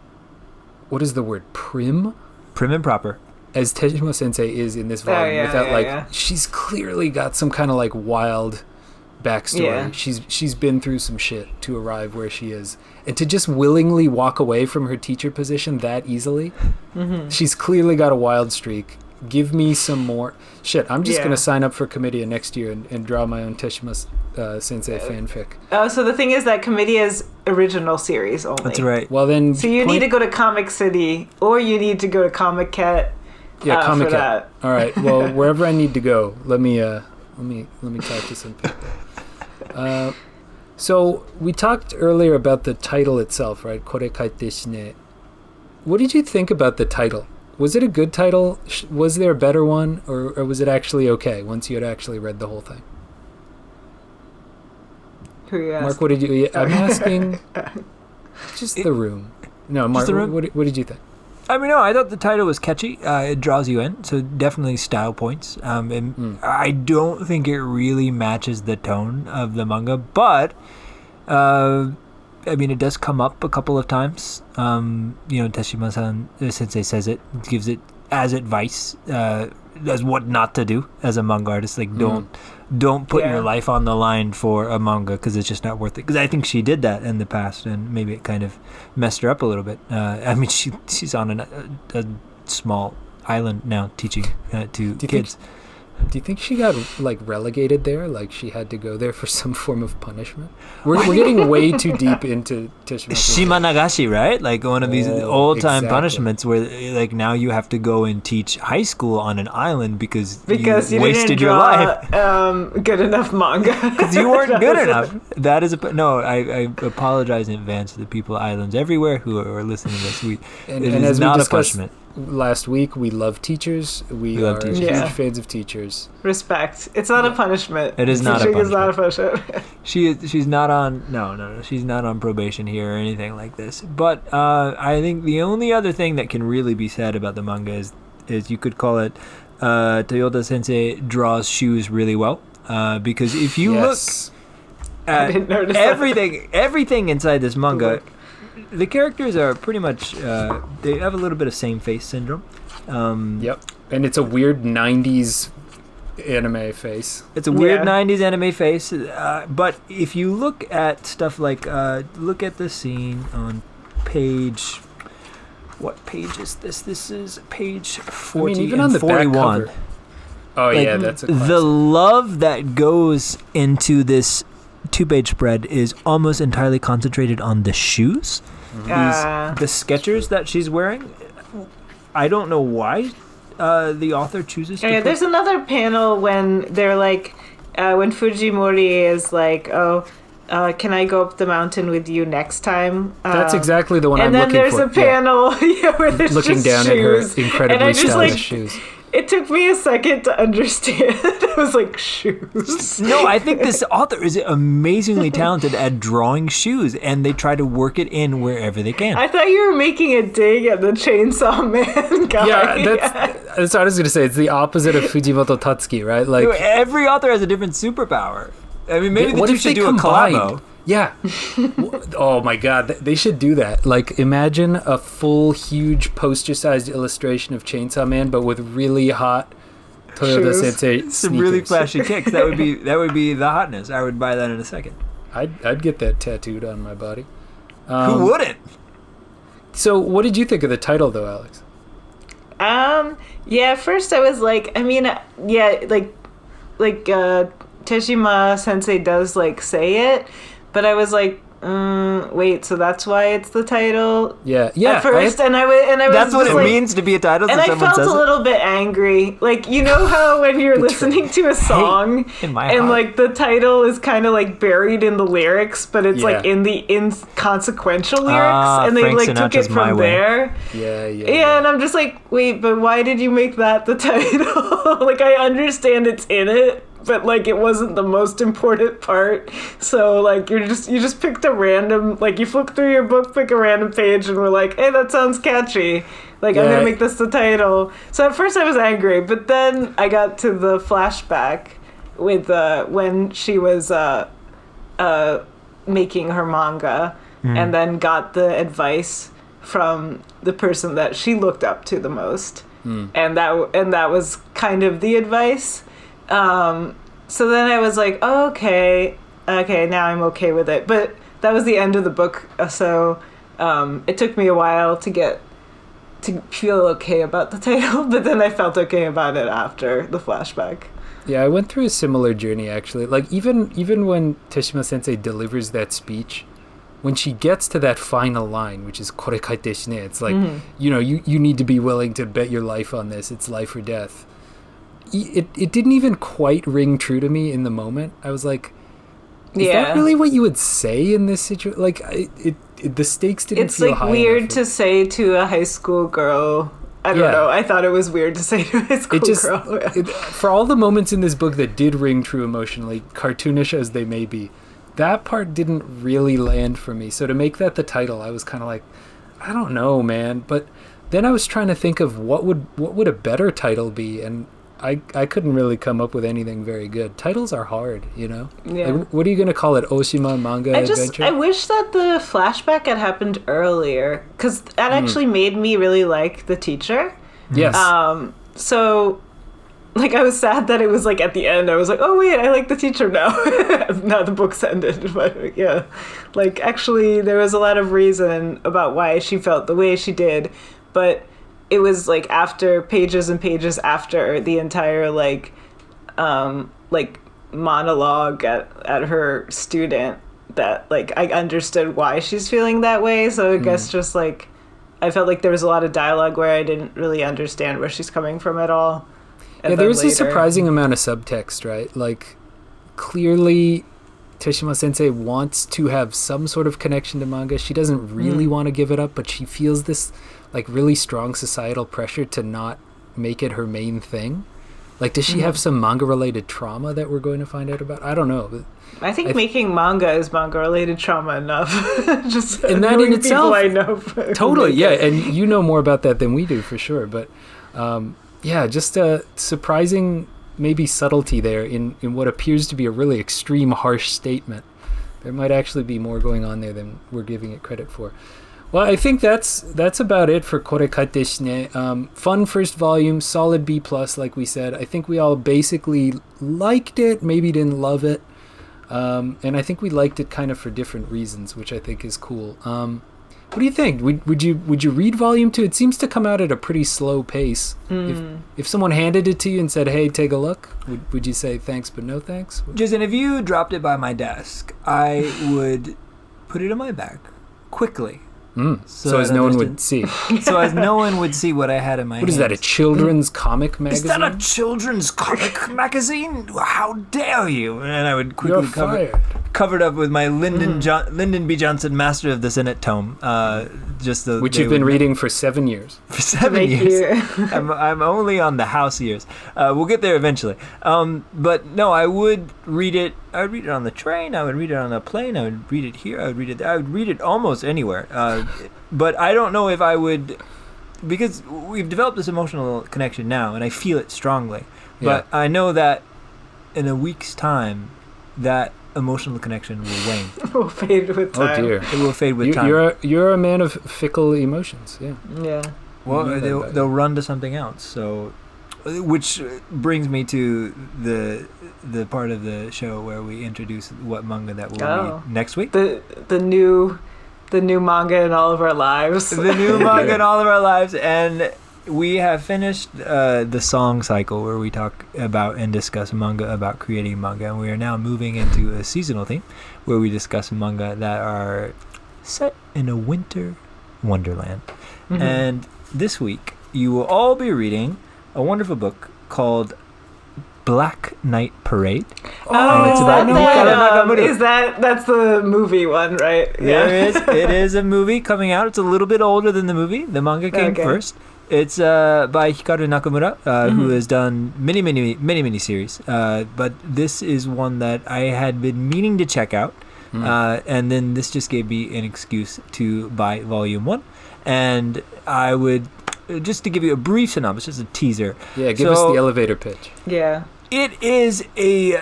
S1: what is the word, prim
S2: Prim and proper.
S1: as Tejima Sensei is in this volume. She's clearly got some kind of like wild backstory.
S3: Yeah.
S1: She's been through some shit to arrive where she is, and to just willingly walk away from her teacher position that easily. She's clearly got a wild streak. Give me some more shit. I'm just gonna sign up for Comedia next year and draw my own Teshima Sensei fanfic.
S3: Oh, so the thing is that Comedia's original series only.
S2: That's right.
S1: Well then,
S3: So you need to go to Comic City, or you need to go to Comic Cat.
S1: yeah, Comic
S3: for
S1: Cat.
S3: that.
S1: All right. Well, wherever I need to go, let me talk to some people. So we talked earlier about the title itself, right? Kore Kaite Shine. What did you think about the title? Was it a good title? Was there a better one, or was it actually okay once you had actually read the whole thing?
S3: Who you
S1: Mark, what did you? I'm asking. Just the room. No, Mark.
S2: the room?
S1: What did you think?
S2: I mean, no, I thought the title was catchy. It draws you in, so definitely style points. And I don't think it really matches the tone of the manga, but I mean, it does come up a couple of times. Teshima-san Sensei says it, gives it as advice, as what not to do as a manga artist. Like, don't put your life on the line for a manga, because it's just not worth it. Because I think she did that in the past, and maybe it kind of messed her up a little bit. I mean, she's on a small island now teaching to kids.
S1: Do you think she got like relegated there? Like she had to go there for some form of punishment? We're getting way too deep into Teshima.
S2: Shimanagashi, right? Like one of these old-time
S1: exactly.
S2: punishments where like now you have to go and teach high school on an island because you wasted
S3: didn't
S2: your
S3: draw,
S2: life.
S3: Good enough manga.
S2: Because you weren't good enough. That is I apologize in advance to the people of islands everywhere who are listening to this.
S1: And
S2: it
S1: as
S2: is
S1: we
S2: not a
S1: discussed
S2: punishment.
S1: last week, we love teachers. We
S2: love
S1: are
S2: teachers.
S1: huge
S3: Yeah.
S1: fans of teachers.
S3: Respect. It's not a punishment.
S2: It is not a
S3: Teaching is not a punishment.
S2: She's not on no she's not on probation here or anything like this. But I think the only other thing that can really be said about the manga is you could call it Toyoda Sensei draws shoes really well, because if you look
S3: I
S2: at
S3: didn't notice
S2: everything inside this manga, the characters are pretty much they have a little bit of same face syndrome.
S1: Yep, and it's a weird '90s anime face.
S2: It's a weird 90s anime face, but if you look at stuff like look at the scene on page, what page is this? This is page 40
S1: even
S2: and
S1: on the
S2: 41.
S1: back cover. Oh
S2: Like,
S1: yeah, that's a classic.
S2: the love that goes into this 2-page spread is almost entirely concentrated on the shoes. The Skechers that she's wearing. I don't know why the author chooses to
S3: there's another panel when they're like, when Fujimori is like, can I go up the mountain with you next time?
S1: That's exactly the one I'm looking for.
S3: And then there's a panel where there's
S1: looking
S3: just
S1: down
S3: shoes.
S1: at her incredibly
S3: just,
S1: stylish shoes.
S3: It took me a second to understand. I was like, shoes?
S2: No, I think this author is amazingly talented at drawing shoes, and they try to work it in wherever they can.
S3: I thought you were making a dig at the Chainsaw Man guy.
S1: Yeah, that's what I was going to say. It's the opposite of Fujimoto Tatsuki, right? Like
S2: Every author has a different superpower. I mean, maybe the
S1: what
S2: two
S1: if they
S2: should do a
S1: combined?
S2: collabo.
S1: Yeah. Oh my god, they should do that. Like imagine a full huge poster-sized illustration of Chainsaw Man but with really hot Toyoda
S3: Shoes.
S1: Sensei
S2: Some
S1: sneakers.
S2: really flashy kicks. That would be the hotness. I would buy that in a second.
S1: I'd get that tattooed on my body.
S2: Who wouldn't?
S1: So what did you think of the title though, Alex?
S3: Yeah, at first I was like, Teshima Sensei does like say it, but I was like, Wait, so that's why it's the title?
S1: Yeah.
S3: At first, and I was
S2: That's what
S3: just
S2: it
S3: like,
S2: means to be a title.
S3: and
S2: So
S3: I
S2: someone
S3: felt
S2: says
S3: a little bit angry. Like, you know how when you're listening to a song
S2: in my
S3: and
S2: heart.
S3: like the title is kind of like buried in the lyrics, but it's like
S1: Yeah.
S3: in the inconsequential lyrics, and they
S2: Frank
S3: like took
S2: Sinatra's
S3: it
S2: My
S3: from
S2: Way.
S3: there.
S1: Yeah.
S3: And I'm just like, wait, but why did you make that the title? Like, I understand it's in it, but like it wasn't the most important part. So like you just picked a random, like you flipped through your book, pick a random page, and we're like, hey, that sounds catchy. Like, I'm
S1: Yeah.
S3: gonna make this the title. So at first I was angry, but then I got to the flashback with when she was making her manga, and then got the advice from the person that she looked up to the most, and that was kind of the advice. So then I was like, oh, okay, now I'm okay with it. But that was the end of the book, so it took me a while to feel okay about the title, but then I felt okay about it after the flashback.
S1: Yeah, I went through a similar journey actually. Like even when Teshima Sensei delivers that speech, when she gets to that final line, which is "Kore kaite shine," it's like, you know, you need to be willing to bet your life on this. It's life or death. It didn't even quite ring true to me in the moment. I was like, is that really what you would say in this situation? Like, the stakes didn't
S3: It's
S1: feel
S3: like
S1: high
S3: weird
S1: enough.
S3: to say to a high school girl. I don't know. I thought it was weird to say to a high school girl.
S1: For all the moments in this book that did ring true emotionally, cartoonish as they may be, that part didn't really land for me. So to make that the title, I was kind of like, I don't know, man. But then I was trying to think of what would a better title be, and I couldn't really come up with anything very good. Titles are hard, you know?
S3: Yeah.
S1: Like, what are you going to call it? Oshima Manga Adventure?
S3: I wish that the flashback had happened earlier, because that actually made me really like the teacher.
S1: Yes.
S3: So, like, I was sad that it was, like, at the end, I was like, oh, wait, I like the teacher now. Now the book's ended. But, yeah. Like, actually, there was a lot of reason about why she felt the way she did, but it was, like, after pages and pages after the entire, like monologue at her student that, like, I understood why she's feeling that way. So I guess just, like, I felt like there was a lot of dialogue where I didn't really understand where she's coming from at all. And
S1: yeah, there was
S3: later,
S1: a surprising amount of subtext, right? Like, clearly Teshima Sensei wants to have some sort of connection to manga. She doesn't really want to give it up, but she feels this, like, really strong societal pressure to not make it her main thing. Like, does she have some manga-related trauma that we're going to find out about? I don't know. But
S3: I think making manga is manga-related trauma enough. Just
S1: and that in itself,
S3: I know.
S1: Totally, yeah. And you know more about that than we do, for sure. But, yeah, just a surprising, maybe subtlety there in what appears to be a really extreme, harsh statement. There might actually be more going on there than we're giving it credit for. Well, I think that's about it for Kore Kaite Shine. Fun first volume, solid B+, like we said. I think we all basically liked it, maybe didn't love it. And I think we liked it kind of for different reasons, which I think is cool. What do you think? Would you read volume 2? It seems to come out at a pretty slow pace. If someone handed it to you and said, hey, take a look, would you say thanks but no thanks?
S2: Jason, if you dropped it by my desk, I would put it in my bag quickly.
S1: So as no one would see.
S2: So as no one would see what I had in my hands.
S1: What is that, a children's comic magazine?
S2: Is that a children's comic magazine? How dare you? And I would quickly cover it up with my Lyndon B. Johnson Master of the Senate tome.
S1: Which you've been reading for 7 years.
S2: For 7 years. I'm only on the house years. We'll get there eventually. But no, I would read it. I would read it on the train. I would read it on a plane. I would read it here. I would read it there. I would read it almost anywhere. But I don't know if I would, because we've developed this emotional connection now, and I feel it strongly. But I know that in a week's time, that emotional connection will wane.
S3: It will fade with time.
S1: Oh dear,
S2: it will fade with time.
S1: You're a man of fickle emotions. Yeah.
S2: Well, they'll run to something else. So, which brings me to the part of the show where we introduce what manga that we'll read next week.
S3: The new manga in all of our lives.
S2: The new manga in all of our lives, and we have finished the song cycle where we talk about and discuss manga about creating manga, and we are now moving into a seasonal theme where we discuss manga that are set in a winter wonderland.
S3: Mm-hmm.
S2: And this week, you will all be reading a wonderful book called Black Knight Parade.
S3: Oh,
S2: it's about
S3: is that's the movie one, right?
S2: It is a movie coming out. It's a little bit older than the movie. The manga came first. It's by Hikaru Nakamura, who has done many series. But this is one that I had been meaning to check out. And then this just gave me an excuse to buy volume 1. And I would, just to give you a brief synopsis, just a teaser.
S1: Yeah, give us the elevator pitch.
S3: Yeah.
S2: It is a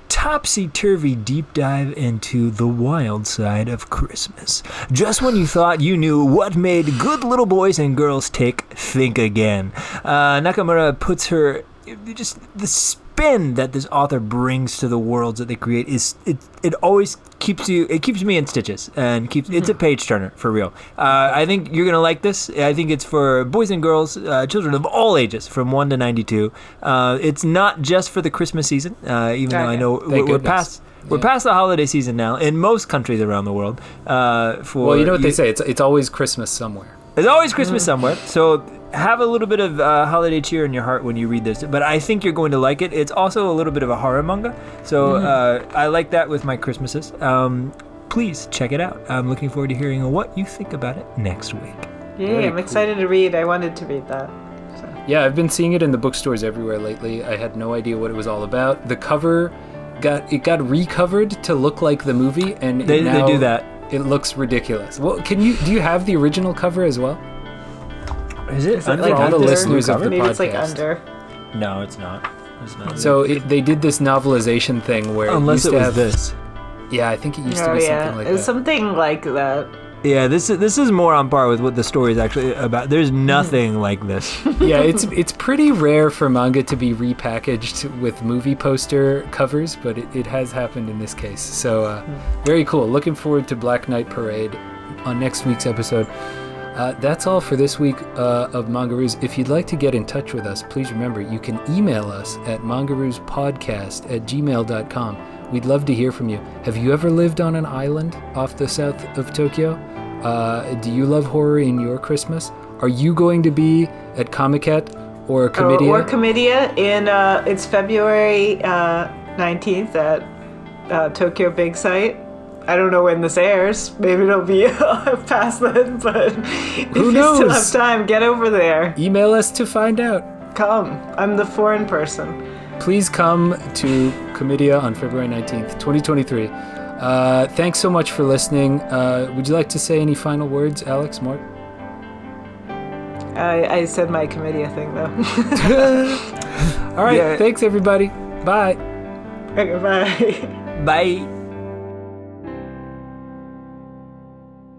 S2: topsy-turvy deep dive into the wild side of Christmas. Just when you thought you knew what made good little boys and girls tick, think again. Nakamura puts her, just the spin that this author brings to the worlds that they create is it always keeps me in stitches and it's a page turner for real. I think you're gonna like this. I think it's for boys and girls, children of all ages from 1 to 92. It's not just for the Christmas season, even though I know we're past the holiday season now in most countries around the world.
S1: Well, you know what they say, it's always Christmas somewhere.
S2: It's always Christmas somewhere, so have a little bit of holiday cheer in your heart when you read this, but I think you're going to like it. It's also a little bit of a horror manga, so I like that with my Christmases. Please check it out. I'm looking forward to hearing what you think about it next week.
S3: Yeah, I'm excited to read. I wanted to read that. So.
S1: Yeah, I've been seeing it in the bookstores everywhere lately. I had no idea what it was all about. The cover got recovered to look like the movie, and
S2: they do that.
S1: It looks ridiculous. Well, do you have the original cover as well?
S2: Is it
S1: for all the listeners of the
S3: Maybe
S1: podcast?
S3: it's like under.
S2: No, it's not. It's not.
S1: So they did this novelization thing where
S2: unless
S1: it
S2: was
S1: have
S2: this.
S1: Yeah, I think it used to be something like that.
S3: It's something like that.
S2: Yeah, this is more on par with what the story is actually about. There's nothing like this.
S1: Yeah, it's pretty rare for manga to be repackaged with movie poster covers, but it has happened in this case. So very cool. Looking forward to Black Knight Parade on next week's episode. That's all for this week of Mangaroos. If you'd like to get in touch with us, please remember you can email us at mangaroospodcast@gmail.com. We'd love to hear from you. Have you ever lived on an island off the south of Tokyo? Do you love horror in your Christmas? Are you going to be at Comiket or Comedia?
S3: Or Comedia in it's February 19th at Tokyo Big Sight. I don't know when this airs. Maybe it'll be past then, but
S1: Who knows?
S3: You still have time, get over there.
S1: Email us to find out.
S3: Come. I'm the foreign person.
S1: Please come to Comedia on February 19th, 2023. Thanks so much for listening. Would you like to say any final words, Alex, Mort?
S3: I said my Comedia thing, though.
S1: All right. Yeah. Thanks, everybody. Bye.
S3: Okay, bye.
S2: Bye.